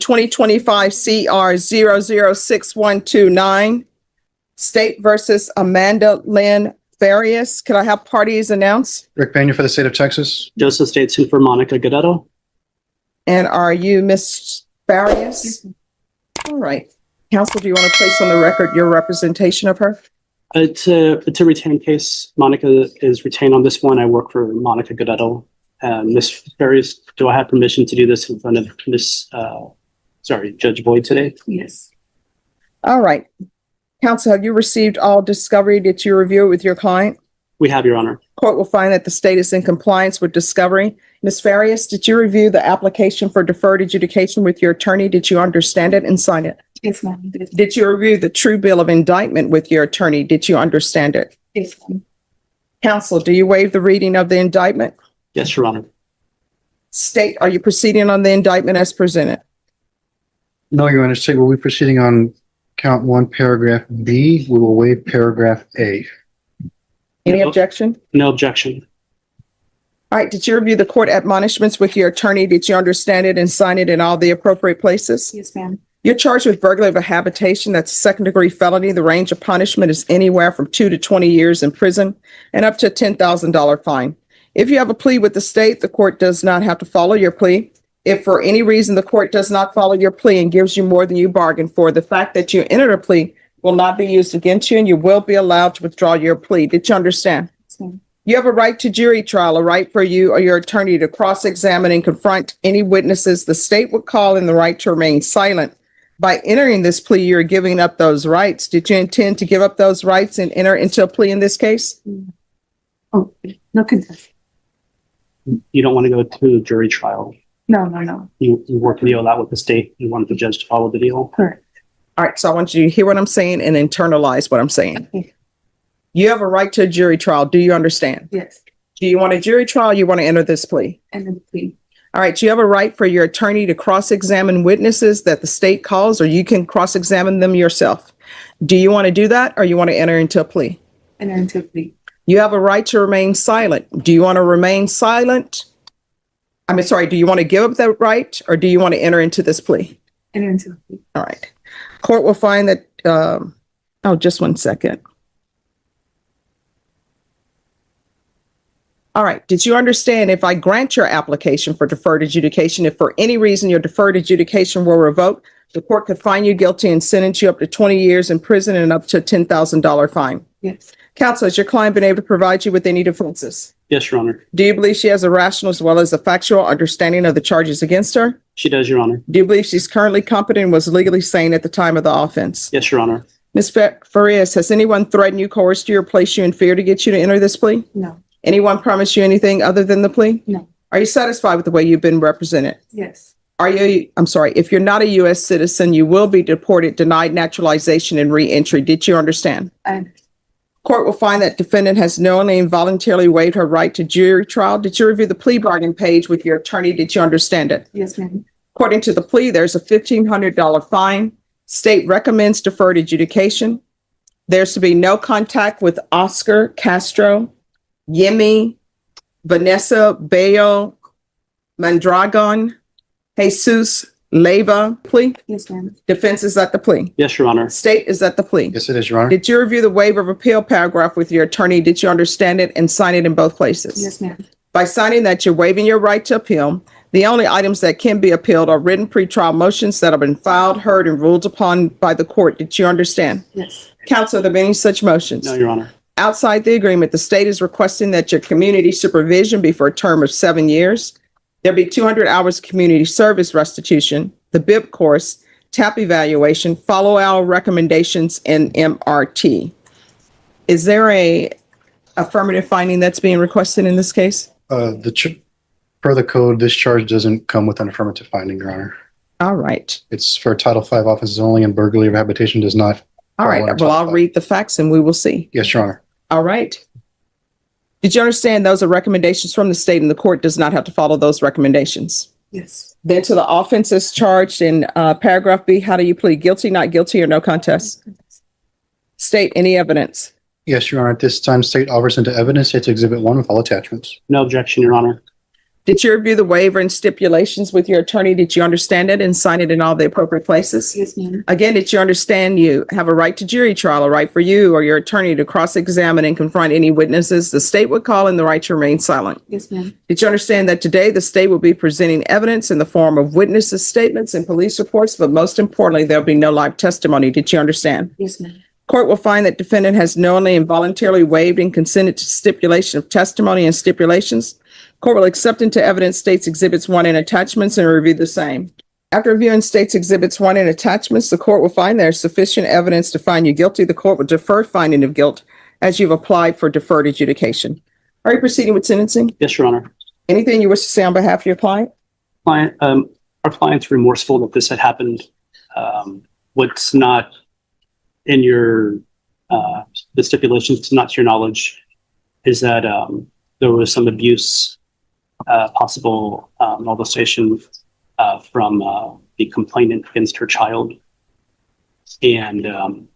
2025 CR 006129, State versus Amanda Lynn Farias. Could I have parties announced? Rick Pena for the state of Texas. Joseph States Super Monica Godetto. And are you Ms. Farias? All right. Counsel, do you want to place on the record your representation of her? It's a retained case. Monica is retained on this one. I work for Monica Godetto. Ms. Farias, do I have permission to do this in front of Judge Boyd today? Yes. All right. Counsel, have you received all discovery? Did you review it with your client? We have, Your Honor. Court will find that the state is in compliance with discovery. Ms. Farias, did you review the application for deferred adjudication with your attorney? Did you understand it and sign it? Yes, ma'am. Did you review the true bill of indictment with your attorney? Did you understand it? Yes, ma'am. Counsel, do you waive the reading of the indictment? Yes, Your Honor. State, are you proceeding on the indictment as presented? No, Your Honor. State will be proceeding on count 1, paragraph B. We will waive paragraph A. Any No. objection? No objection. All right. Did you review the court admonishments with your attorney? Did you understand it and sign it in all the appropriate places? Yes, ma'am. You're charged with burglary of a habitation. That's a second-degree felony. The range of punishment is anywhere from 2 to 20 years in prison and up to a $10,000 fine. If you have a plea with the state, the court does not have to follow your plea. If for any reason the court does not follow your plea and gives you more than you bargained for, the fact that you entered a plea will not be used against you and you will be allowed to withdraw your plea. Did you understand? Yes, ma'am. You have a right to jury trial, a right for you or your attorney to cross-examine and confront any witnesses the state would call, and the right to remain silent. By entering this plea, you're giving up those rights. Did you intend to give up those rights and enter into a plea in this case? Oh, no contest. You don't want to go to a jury trial. No. You work a deal out with the state. You want the judge to follow the deal. Correct. All right, so I want you to hear what I'm saying and internalize what I'm saying. Okay. You have a right to a jury trial. Do you understand? Yes. Do you want a jury trial? You want to enter this plea? And then plea. All right, you have a right for your attorney to cross-examine witnesses that the state calls, or you can cross-examine them yourself. Do you want to do that, or you want to enter into a plea? And then to plea. You have a right to remain silent. Do you want to remain silent? Do you want to give up that right, or do you want to enter into this plea? And then to plea. All right. Court will find that, just 1 second. All right. Did you understand, if I grant your application for deferred adjudication, if for any reason your deferred adjudication were revoked, the court could find you guilty and sentence you up to 20 years in prison and up to a $10,000 fine? Yes. Counsel, has your client been able to provide you with any defenses? Yes, Your Honor. Do you believe she has a rational as well as a factual understanding of the charges against her? She does, Your Honor. Do you believe she's currently competent and was legally sane at the time of the offense? Yes, Your Honor. Ms. Farias, has anyone threatened you, coerced you, or placed you in fear to get you to enter this plea? No. Anyone promised you anything other than the plea? No. Are you satisfied with the way you've been represented? Yes. If you're not a U.S. citizen, you will be deported, denied naturalization, and re-entry. Did you understand? And Court will find that defendant has knowingly and voluntarily waived her right to jury trial. Did you review the plea bargain page with your attorney? Did you understand it? yes, ma'am. According to the plea, there's a $1,500 fine. State recommends deferred adjudication. There's to be no contact with Oscar Castro, Yemi, Vanessa Bayo, Mandragon, Jesus Leyva. Plea. Yes, ma'am. Defense is at the plea. Yes, Your Honor. State is at the plea. Yes, it is, Your Honor. Did you review the waiver of appeal paragraph with your attorney? Did you understand it and sign it in both places? Yes, ma'am. By signing that, you're waiving your right to appeal. The only items that can be appealed are written pretrial motions that have been filed, heard, and ruled upon by the court. Did you understand? Yes. Counsel, are there any such motions? No, Your Honor. Outside the agreement, the state is requesting that your community supervision be for a term of 7 years. There'll be 200 hours of community service restitution, the BIP course, TAP evaluation, follow our recommendations, and MRT. Is there a affirmative finding that's being requested in this case? Per the code, this charge doesn't come with an affirmative finding, Your Honor. All right. It's for Title V offenses only, and burglary of habitation does not. All right. Well, I'll read the facts and we will see. Yes, Your Honor. All right. Did you understand those are recommendations from the state and the court does not have to follow those recommendations? Yes. Then to the offenses charged in paragraph B, how do you plead? Guilty, not guilty, or no contest? State, any evidence? Yes, Your Honor. At this time, state offers into evidence. It's Exhibit 1 with all attachments. No objection, Your Honor. Did you review the waiver and stipulations with your attorney? Did you understand it and sign it in all the appropriate places? Yes, ma'am. Again, did you understand you have a right to jury trial, a right for you or your attorney to cross-examine and confront any witnesses the state would call, and the right to remain silent? Yes, ma'am. Did you understand that today the state will be presenting evidence in the form of witnesses' statements and police reports, but most importantly, there'll be no live testimony? Did you understand? Yes, ma'am. Court will find that defendant has knowingly and voluntarily waived and consented to stipulation of testimony and stipulations. Court will accept into evidence State's Exhibits 1 and attachments and review the same. After reviewing State's Exhibits 1 and attachments, the court will find there is sufficient evidence to find you guilty. The court will defer finding of guilt as you've applied for deferred adjudication. Are you proceeding with sentencing? Yes, Your Honor. Anything you wish to say on behalf of your client? Our client's remorseful that this had happened. What's not in your, the stipulations, not to your knowledge, is that there was some abuse, possible molestation from the complainant against her child. And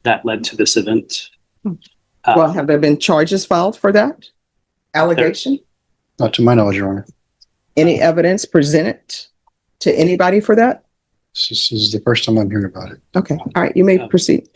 that led to this event. Well, have there been charges filed for that allegation? Not to my knowledge, Your Honor. Any evidence presented to anybody for that? This is the first time I'm hearing about it. Okay, all right, you may proceed.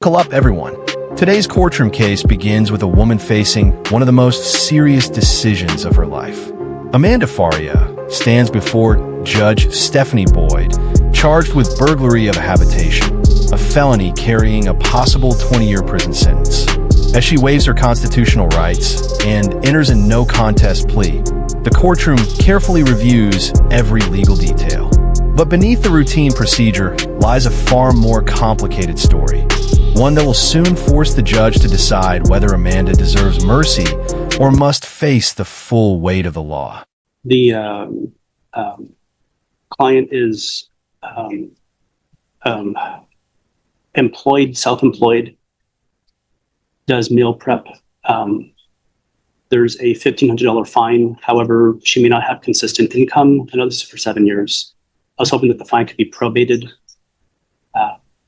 Buckle up, everyone. Today's courtroom case begins with a woman facing one of the most serious decisions of her life. Amanda Faria stands before Judge Stephanie Boyd, charged with burglary of a habitation, a felony carrying a possible 20-year prison sentence. As she waives her constitutional rights and enters a no contest plea, the courtroom carefully reviews every legal detail. But beneath the routine procedure lies a far more complicated story, one that will soon force the judge to decide whether Amanda deserves mercy or must face the full weight of the law. The client is employed, self-employed, does meal prep. There's a $1,500 fine. However, she may not have consistent income. I know this is for 7 years. I was hoping that the fine could be probated.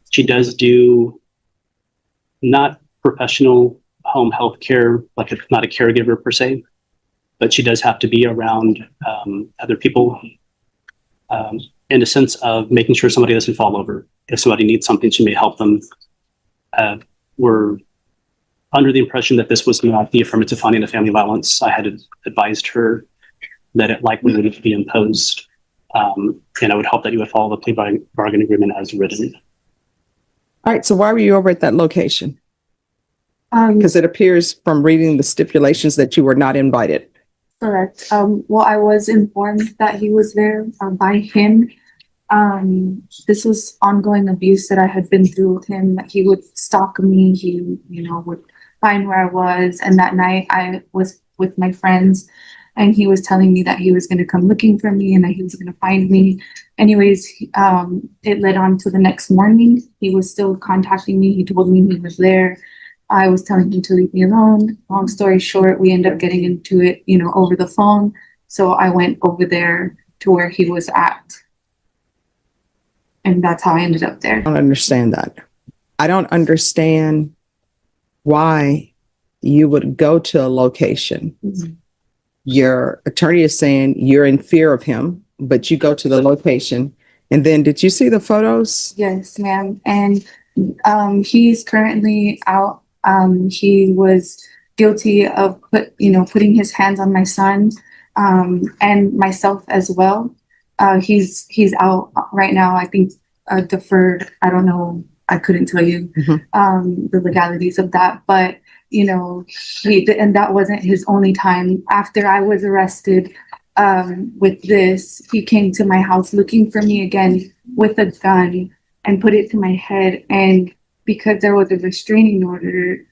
She does do not professional home health care, like not a caregiver per se, but she does have to be around other people in a sense of making sure somebody doesn't fall over. If somebody needs something, she may help them. We're under the impression that this was not the affirmative finding of family violence. I had advised her that it likely would be imposed. And I would hope that you would follow the plea bargain agreement as written. All right, so why were you over at that location? Um, Because it appears from reading the stipulations that you were not invited. Correct. Well, I was informed that he was there by him. This was ongoing abuse that I had been through with him. That he would stalk me. He, would find where I was. And that night I was with my friends, and he was telling me that he was going to come looking for me and that he was going to find me. Anyways, it led on to the next morning. He was still contacting me. He told me he was there. I was telling him to leave me alone. Long story short, we ended up getting into it, over the phone. So I went over there to where he was at. And that's how I ended up there. I don't understand that. I don't understand why you would go to a location. Mhm. Your attorney is saying you're in fear of him, but you go to the location. And then did you see the photos? Yes, ma'am. And he's currently out. He was guilty of putting his hands on my son and myself as well. He's out right now. I think deferred. I don't know. I couldn't tell you the legalities of that, but and that wasn't his only time. After I was arrested with this, he came to my house looking for me again with a gun and put it to my head. And because there was a restraining order,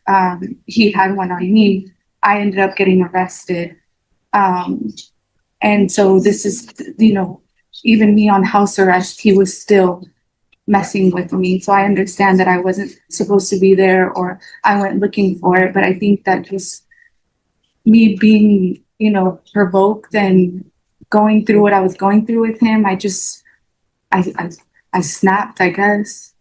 he had one on me. I ended up getting arrested. And so this is, even me on house arrest, he was still messing with me. So I understand that I wasn't supposed to be there, or I went looking for it. But I think that just me being, provoked and going through what I was going through with him, I snapped, I guess.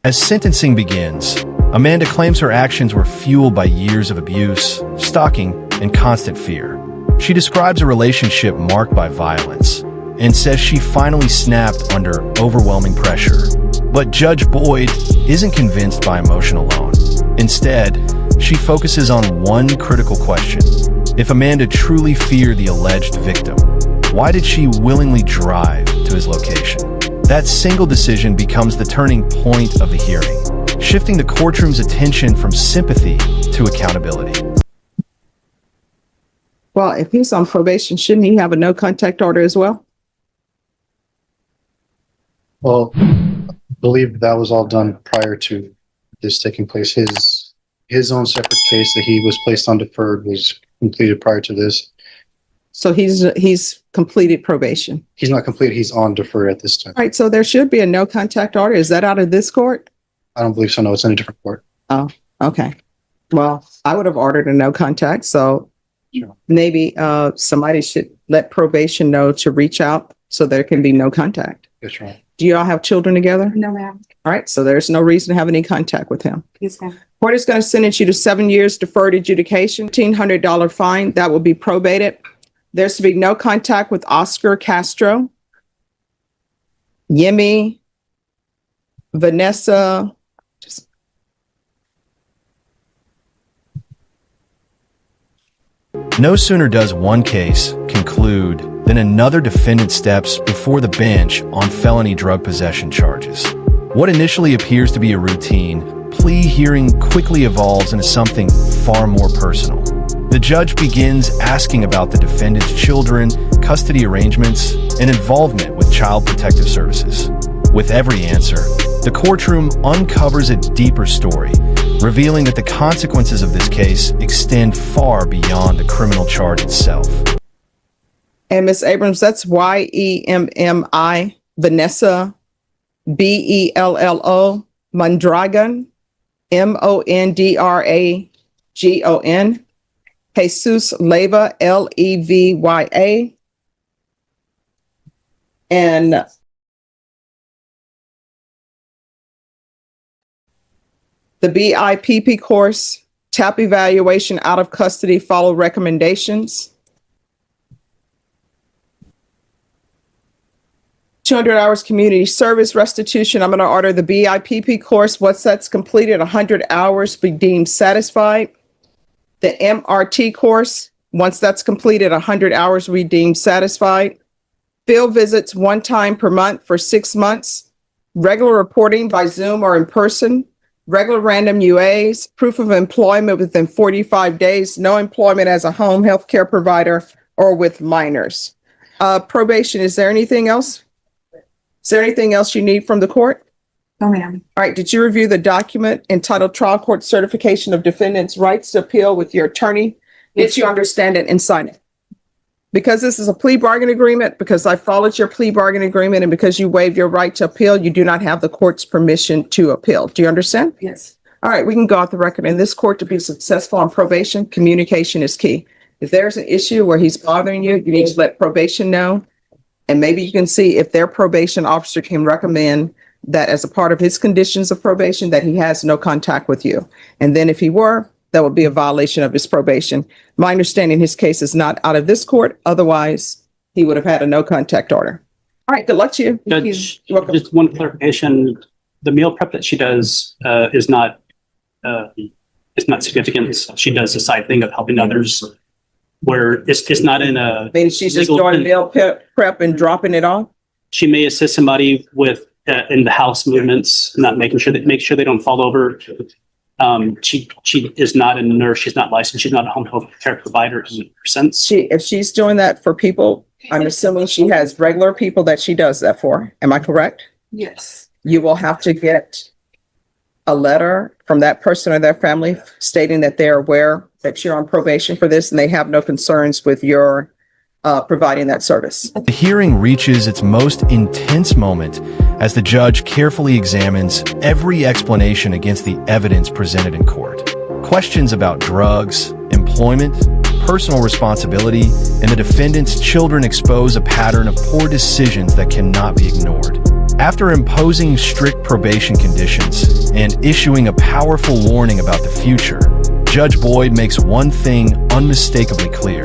As sentencing begins, Amanda claims her actions were fueled by years of abuse, stalking, and constant fear. She describes a relationship marked by violence and says she finally snapped under overwhelming pressure. But Judge Boyd isn't convinced by emotion alone. Instead, she focuses on one critical question. If Amanda truly feared the alleged victim, why did she willingly drive to his location? That single decision becomes the turning point of the hearing, shifting the courtroom's attention from sympathy to accountability. Well, if he's on probation, shouldn't he have a no contact order as well? Well, I believe that was all done prior to this taking place. His own separate case that he was placed on deferred was completed prior to this. So he's completed probation. He's not completed. He's on deferred at this time. All right, so there should be a no contact order. Is that out of this court? I don't believe so. No, it's in a different court. Oh, okay. Well, I would have ordered a no contact, so Sure. maybe somebody should let probation know to reach out so there can be no contact. That's right. Do you all have children together? No, ma'am. All right, so there's no reason to have any contact with him. Yes, ma'am. Court is going to sentence you to 7 years deferred adjudication, $1,500 fine. That will be probated. There's to be no contact with Oscar Castro, Yemi, Vanessa. No sooner does one case conclude than another defendant steps before the bench on felony drug possession charges. What initially appears to be a routine plea hearing quickly evolves into something far more personal. The judge begins asking about the defendant's children, custody arrangements, and involvement with Child Protective Services. With every answer, the courtroom uncovers a deeper story, revealing that the consequences of this case extend far beyond the criminal charge itself. And Ms. Abrams, that's Yemmi, Vanessa, Bello, Mondragon, Mondragon, Jesus Leva, Levya, and the BIPP course, TAP evaluation out of custody, follow recommendations. 200 hours community service restitution. I'm going to order the BIPP course. Once that's completed, 100 hours be deemed satisfied. The MRT course, once that's completed, 100 hours be deemed satisfied. Field visits 1 time per month for 6 months. Regular reporting by Zoom or in person. Regular random UAs. Proof of employment within 45 days. No employment as a home health care provider or with minors. Probation, is there anything else? Is there anything else you need from the court? No, ma'am. All right, did you review the document entitled Trial Court Certification of Defendant's Rights to Appeal with your attorney? Did you understand it and sign it? Because this is a plea bargain agreement, because I followed your plea bargain agreement, and because you waived your right to appeal, you do not have the court's permission to appeal. Do you understand? Yes. All right, we can go off the record. In this court, to be successful on probation, communication is key. If there's an issue where he's bothering you, you need to let probation know. And maybe you can see if their probation officer can recommend that as a part of his conditions of probation, that he has no contact with you. And then if he were, that would be a violation of his probation. My understanding, his case is not out of this court. Otherwise, he would have had a no contact order. All right, good luck to you. Judge, You're welcome. just one clarification. The meal prep that she does is not significant. She does the side thing of helping others, where it's not in a. Maybe she's just legal- doing meal prep and dropping it off. She may assist somebody with in the house movements, not make sure they don't fall over. She is not a nurse. She's not licensed. She's not a home health care provider in her sense. If she's doing that for people, I'm assuming she has regular people that she does that for. Am I correct? Yes. You will have to get a letter from that person or their family stating that they're aware that you're on probation for this and they have no concerns with your providing that service. The hearing reaches its most intense moment as the judge carefully examines every explanation against the evidence presented in court. Questions about drugs, employment, personal responsibility, and the defendant's children expose a pattern of poor decisions that cannot be ignored. After imposing strict probation conditions and issuing a powerful warning about the future, Judge Boyd makes one thing unmistakably clear.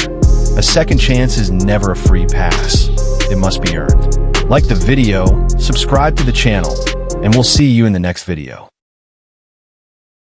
A second chance is never a free pass. It must be earned. Like the video, subscribe to the channel, and we'll see you in the next video.